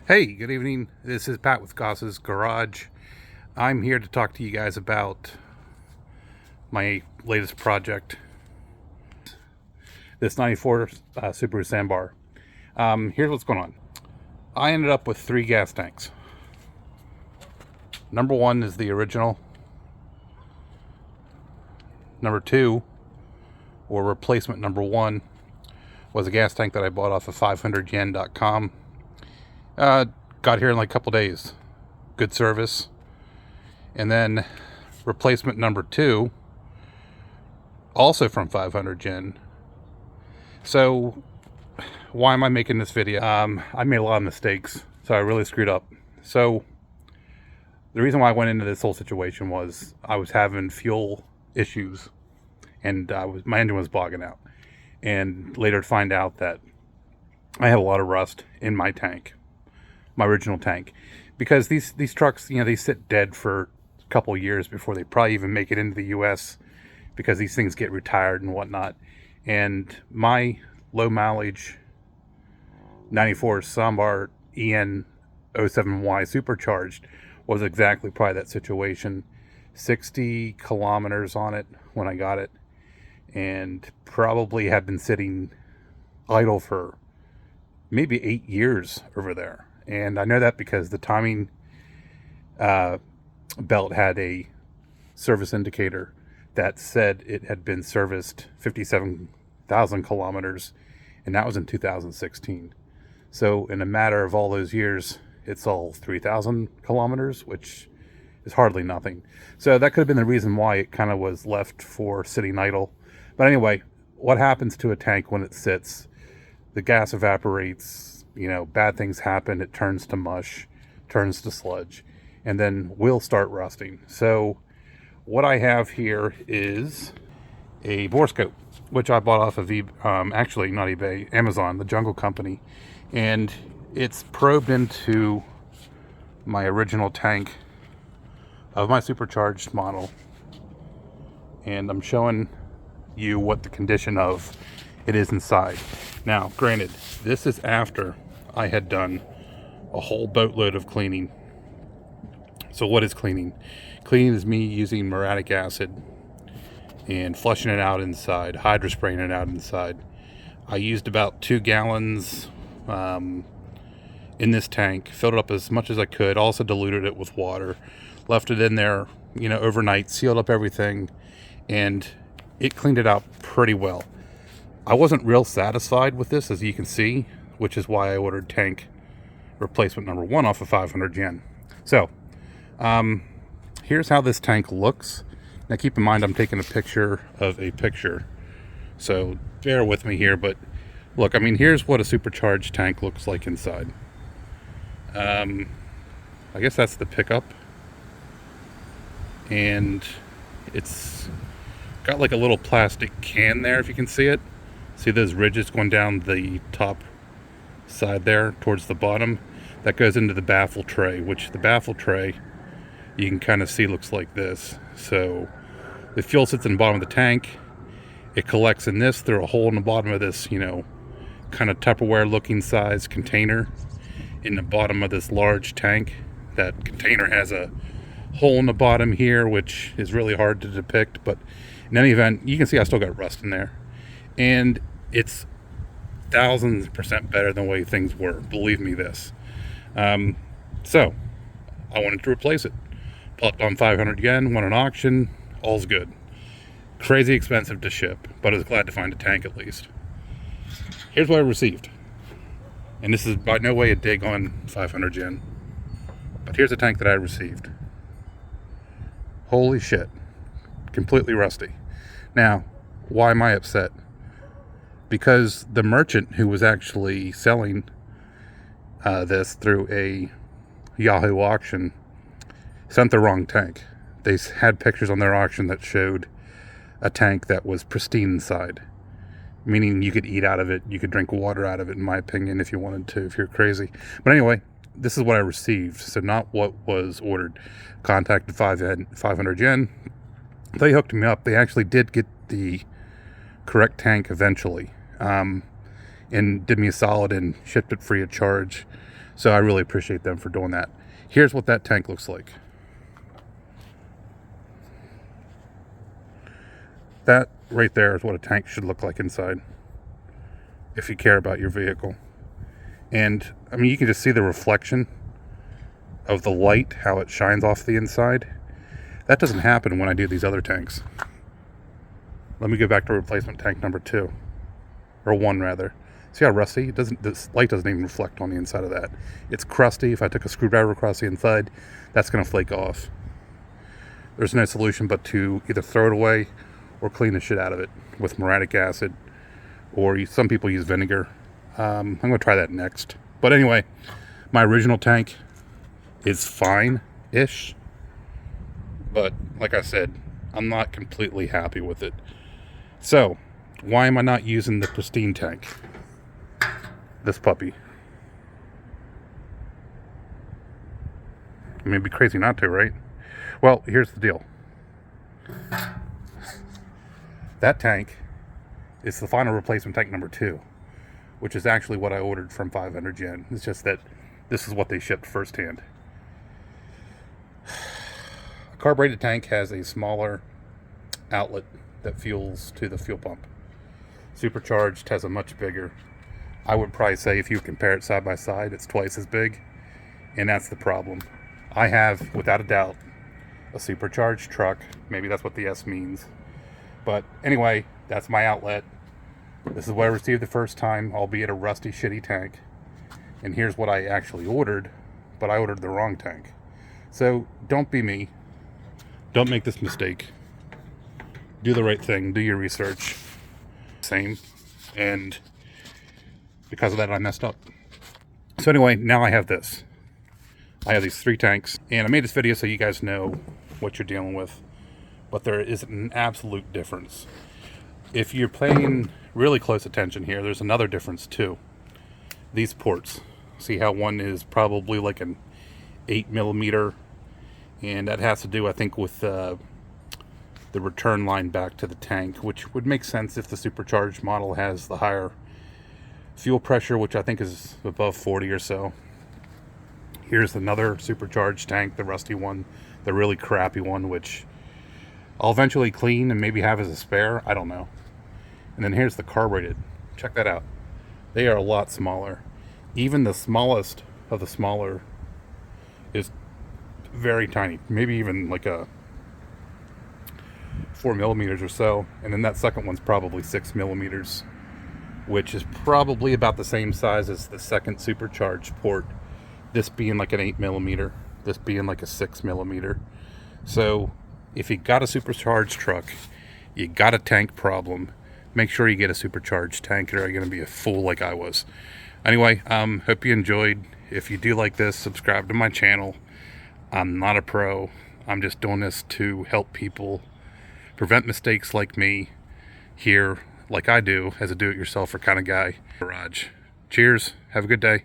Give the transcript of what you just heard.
Hey, good evening. This is Pat with Goss's Garage. I'm here to talk to you guys about my latest project, this 94 Subaru Sambar. Here's what's going on. I ended up with 3 gas tanks. Number 1 is the original. Number 2, or replacement number 1, was a gas tank that I bought off of 500Yen.com. Got here in like a couple days. Good service. And then replacement number 2, also from 500 Yen. So why am I making this video? I made a lot of mistakes, so I really screwed up. So the reason why I went into this whole situation was I was having fuel issues, and my engine was bogging out. And later to find out that I had a lot of rust in my tank, my original tank, because these trucks, they sit dead for a couple years before they probably even make it into the U.S. because these things get retired and whatnot. And my low mileage 94 Sambar EN07Y Supercharged was exactly probably that situation. 60 kilometers on it when I got it, and probably had been sitting idle for maybe 8 years over there. And I know that because the timing belt had a service indicator that said it had been serviced 57,000 kilometers, and that was in 2016. So in a matter of all those years, it's all 3,000 kilometers, which is hardly nothing. So that could have been the reason why it kind of was left for sitting idle. But anyway, what happens to a tank when it sits? The gas evaporates, bad things happen, it turns to mush, turns to sludge, and then will start rusting. So what I have here is a borescope, which I bought off of actually not eBay, Amazon, the Jungle Company, and it's probed into my original tank of my supercharged model, and I'm showing you what the condition of it is inside. Now, granted, this is after I had done a whole boatload of cleaning. So what is cleaning? Cleaning is me using muriatic acid and flushing it out inside, hydrospraying it out inside. I used about 2 gallons in this tank, filled it up as much as I could, also diluted it with water, left it in there, overnight, sealed up everything, and it cleaned it out pretty well. I wasn't real satisfied with this, as you can see, which is why I ordered tank replacement number 1 off of 500 Yen. So, here's how this tank looks. Now keep in mind I'm taking a picture of a picture, so bear with me here, but look, here's what a supercharged tank looks like inside. I guess that's the pickup, and it's got like a little plastic can there, if you can see it. See those ridges going down the top side there towards the bottom? That goes into the baffle tray, which the baffle tray, you can kind of see, looks like this. So the fuel sits in the bottom of the tank. It collects in this through a hole in the bottom of this, kind of Tupperware looking size container in the bottom of this large tank. That container has a hole in the bottom here, which is really hard to depict, but in any event, you can see I still got rust in there, and it's 1000% better than the way things were, believe me this. So I wanted to replace it. Popped on 500 yen, won an auction, all's good. Crazy expensive to ship, but I was glad to find a tank at least. Here's what I received, and this is by no way a dig on 500 yen, but here's a tank that I received. Holy shit, completely rusty. Now, why am I upset? Because the merchant who was actually selling this through a Yahoo auction sent the wrong tank. They had pictures on their auction that showed a tank that was pristine inside, meaning you could eat out of it, you could drink water out of it, in my opinion, if you wanted to, if you're crazy. But anyway, this is what I received, so not what was ordered. Contacted 500 Yen. They hooked me up. They actually did get the correct tank eventually, and did me a solid and shipped it free of charge. So I really appreciate them for doing that. Here's what that tank looks like. That right there is what a tank should look like inside, if you care about your vehicle. And I mean, you can just see the reflection of the light, how it shines off the inside. That doesn't happen when I do these other tanks. Let me go back to replacement tank number 2, or 1 rather. See how rusty? This light doesn't even reflect on the inside of that. It's crusty. If I took a screwdriver across the inside, that's going to flake off. There's no solution but to either throw it away or clean the shit out of it with muriatic acid, or some people use vinegar. I'm going to try that next. But anyway, my original tank is fine-ish, but like I said, I'm not completely happy with it. So, why am I not using the pristine tank? This puppy. I mean, it'd be crazy not to, right? Well, here's the deal. That tank is the final replacement tank number 2, which is actually what I ordered from 500 Yen. It's just that this is what they shipped firsthand. A carbureted tank has a smaller outlet that fuels to the fuel pump. Supercharged has a much bigger. I would probably say if you compare it side by side, it's twice as big, and that's the problem. I have, without a doubt, a supercharged truck. Maybe that's what the S means. But anyway, that's my outlet. This is what I received the first time, albeit a rusty, shitty tank. And here's what I actually ordered, but I ordered the wrong tank. So don't be me. Don't make this mistake. Do the right thing. Do your research. Same. And because of that, I messed up. So anyway, now I have this. I have these 3 tanks, and I made this video so you guys know what you're dealing with. But there is an absolute difference. If you're paying really close attention here, there's another difference too. These ports. See how one is probably like an 8mm, and that has to do, I think, with the return line back to the tank, which would make sense if the supercharged model has the higher fuel pressure, which I think is above 40 or so. Here's another supercharged tank, the rusty one, the really crappy one, which I'll eventually clean and maybe have as a spare. I don't know. And then here's the carbureted. Check that out. They are a lot smaller. Even the smallest of the smaller is very tiny. Maybe even like a 4mm or so. And then that second one's probably 6mm, which is probably about the same size as the second supercharged port. This being like an 8mm, this being like a 6mm. So if you got a supercharged truck, you got a tank problem, make sure you get a supercharged tank, or you're going to be a fool like I was. Anyway, hope you enjoyed. If you do like this, subscribe to my channel. I'm not a pro. I'm just doing this to help people prevent mistakes like me here, like I do, as a do-it-yourselfer kind of guy. Garage. Cheers. Have a good day.